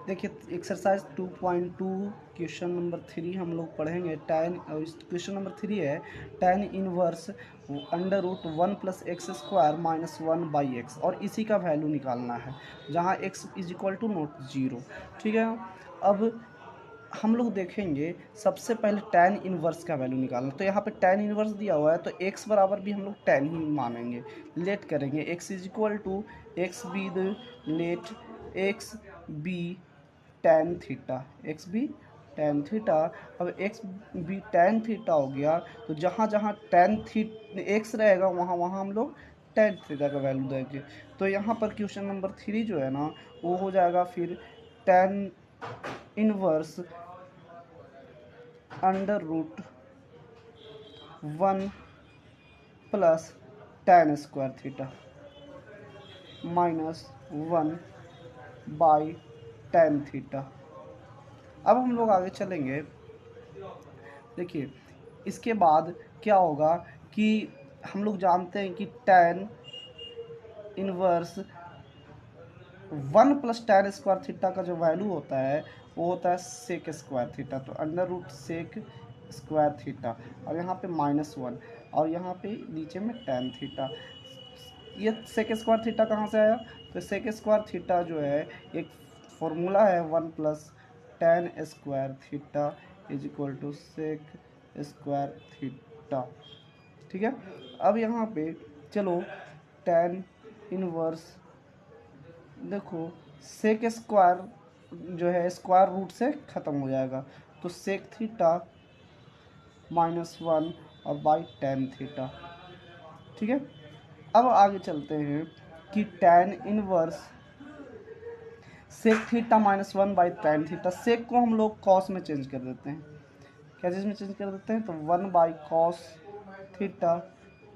देखिए exercise 2.2 question number 3 हम लोग पढ़ेंगे। टैन क्वेश्चन नंबर 3 है tan inverse under root 1+x² minus 1/x और इसी का वैल्यू निकालना है जहाँ x is equal to not 0। ठीक है, अब हम लोग देखेंगे सबसे पहले टैन इनवर्स का वैल्यू निकालना। तो यहाँ पे टैन इनवर्स दिया हुआ है तो x बराबर भी हम लोग टैन ही मानेंगे, लेट करेंगे x is equal to x be the let x be tan theta, x be tan theta. अब एक्स बी टैन थीटा हो गया तो जहाँ जहाँ टैन एक्स रहेगा वहाँ वहाँ हम लोग टैन थीटा का वैल्यू देंगे। तो यहाँ पर क्वेश्चन नंबर 3 जो है ना वो हो जाएगा फिर tan inverse under root 1 plus tan square theta minus 1/टैन थीटा। अब हम लोग आगे चलेंगे। देखिए इसके बाद क्या होगा कि हम लोग जानते हैं कि tan inverse 1 plus tan square theta का जो वैल्यू होता है वो होता है सेक स्क्वायर थीटा। तो under root sec square theta और यहाँ पे -1 और यहाँ पे नीचे में टैन थीटा। ये सेक स्क्वायर थीटा कहाँ से आया? तो सेक स्क्वायर थीटा जो है एक फॉर्मूला है 1 plus tan square theta is equal to sec square theta. ठीक है, अब यहाँ पे चलो टैन इनवर्स देखो सेक स्क्वायर जो है स्क्वायर रूट से ख़त्म हो जाएगा तो सेक थीटा -1 और बाई टैन थीटा। ठीक है, अब आगे चलते हैं कि tan inverse sec theta -1 by tan theta. Sec को हम लोग कॉस में चेंज कर देते हैं। क्या चीज़ में चेंज कर देते हैं? तो 1 by cos theta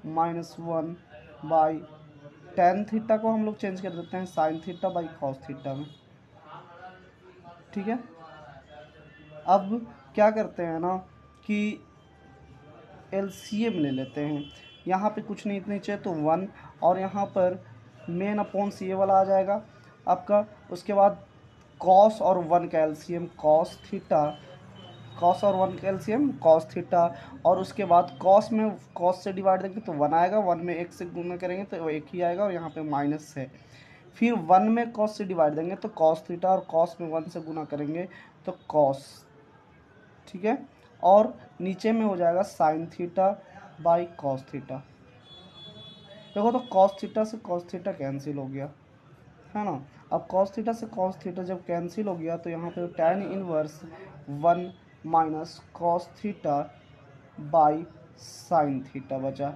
-1 by tan theta को हम लोग चेंज कर देते हैं sign theta by cos theta में। ठीक है, अब क्या करते हैं ना कि एलसीएम ले लेते हैं। यहाँ पे कुछ नहीं नीचे तो 1 और यहाँ पर मेन अपॉन सी ए वाला आ जाएगा आपका। उसके बाद कॉस और 1 का एलसीएम कॉस थीटा, कॉस और 1 का एलसीएम कॉस थीटा और उसके बाद कॉस में कॉस से डिवाइड देंगे तो 1 आएगा, 1 में 1 से गुणा करेंगे तो वो 1 ही आएगा और यहाँ पे माइनस है। फिर 1 में कॉस से डिवाइड देंगे तो कॉस थीटा और कॉस में 1 से गुना करेंगे तो कॉस। ठीक है, और नीचे में हो जाएगा sign theta by cos theta. देखो तो कॉस थीटा से कॉस थीटा कैंसिल हो गया है ना। अब कॉस थीटा से कॉस थीटा जब कैंसिल हो गया तो यहाँ पे tan inverse 1 minus cos theta by sine theta बचा।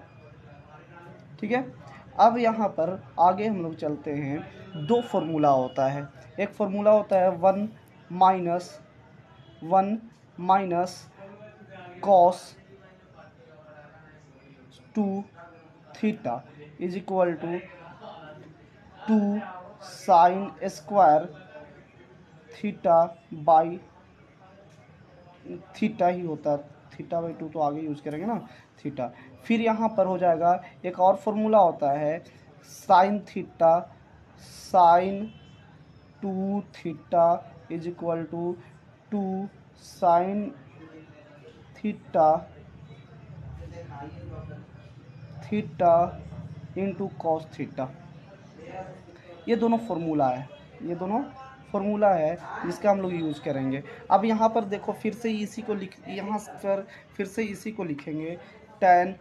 ठीक है, अब यहाँ पर आगे हम लोग चलते हैं। दो फॉर्मूला होता है, एक फॉर्मूला होता है 1 minus cos 2 theta is equal to 2 sine square theta by theta ही होता है, थीटा बाई 2 तो आगे यूज करेंगे ना थीटा। फिर यहाँ पर हो जाएगा एक और फॉर्मूला होता है sine theta sine 2 theta is equal to 2 sine theta theta into cos theta. ये दोनों फॉर्मूला है, ये दोनों फॉर्मूला है जिसका हम लोग यूज़ करेंगे। अब यहाँ पर देखो फिर से इसी को लिख, यहाँ पर फिर से इसी को लिखेंगे टैन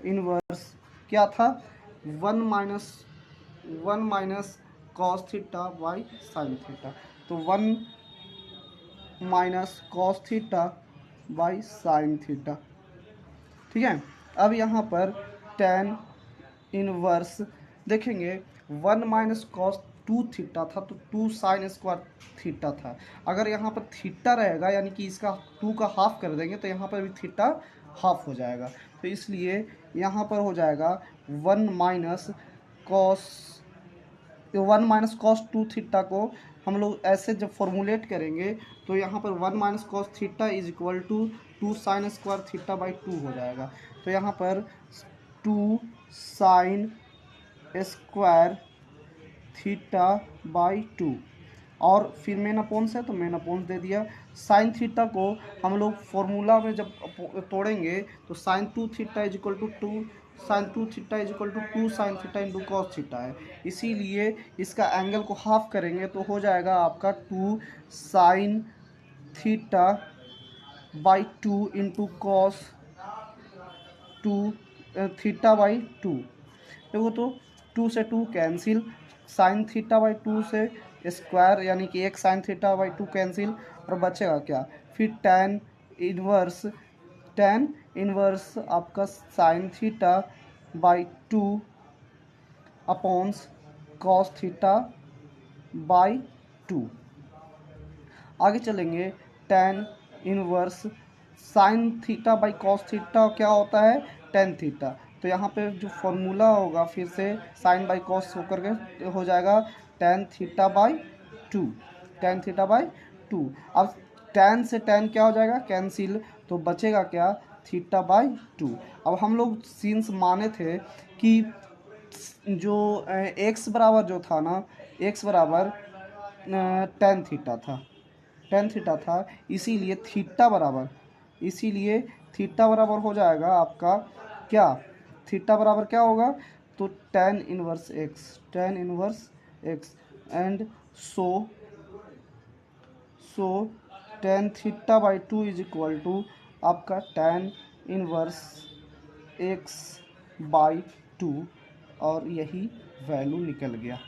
इनवर्स क्या था 1 minus cos theta by sine theta. तो 1 minus cos theta by sine theta. ठीक है, अब यहाँ पर टैन इनवर्स देखेंगे 1 माइनस कॉस 2 थीटा था तो 2 साइन स्क्वायर थीटा था। अगर यहाँ पर थीटा रहेगा यानी कि इसका 2 का हाफ कर देंगे तो यहाँ पर भी थीटा हाफ हो जाएगा। तो इसलिए यहाँ पर हो जाएगा 1 माइनस कॉस 2 थीटा को हम लोग ऐसे जब फॉर्मुलेट करेंगे तो यहाँ पर 1 minus cos theta is equal to 2 sine square theta by 2 हो जाएगा। तो यहाँ पर 2 साइन स्क्वायर थीटा बाई 2, और फिर मेन अपोन्स है तो मेन अपोन्स दे दिया। साइन थीटा को हम लोग फॉर्मूला में जब तोड़ेंगे तो sine 2 theta is equal to 2 sine 2 theta is equal to 2 sine theta into cos theta है, इसीलिए इसका एंगल को हाफ करेंगे तो हो जाएगा आपका 2 sine theta by 2 into cos 2 theta by 2। देखो तो 2 से 2 कैंसिल, साइन थीटा बाई 2 से स्क्वायर यानी कि एक साइन थीटा बाई 2 कैंसिल, और बचेगा क्या, फिर टेन इनवर्स आपका sine theta by 2 upon cos theta by 2। आगे चलेंगे, tan inverse sine theta by cos theta क्या होता है, टेन थीटा। तो यहाँ पे जो फॉर्मूला होगा फिर से साइन बाई कॉस होकर के हो जाएगा ten theta by 2, ten theta by 2। अब टेन से टेन क्या हो जाएगा, कैंसिल, तो बचेगा क्या, थीटा बाई 2। अब हम लोग सीन्स माने थे कि जो एक्स बराबर जो था ना, एक्स बराबर टेन थीटा था, टेन थीटा था, इसीलिए थीटा बराबर हो जाएगा आपका क्या, थीटा बराबर क्या होगा, तो tan inverse x and so tan theta by 2 is equal to आपका टेन इनवर्स एक्स बाई 2, और यही वैल्यू निकल गया।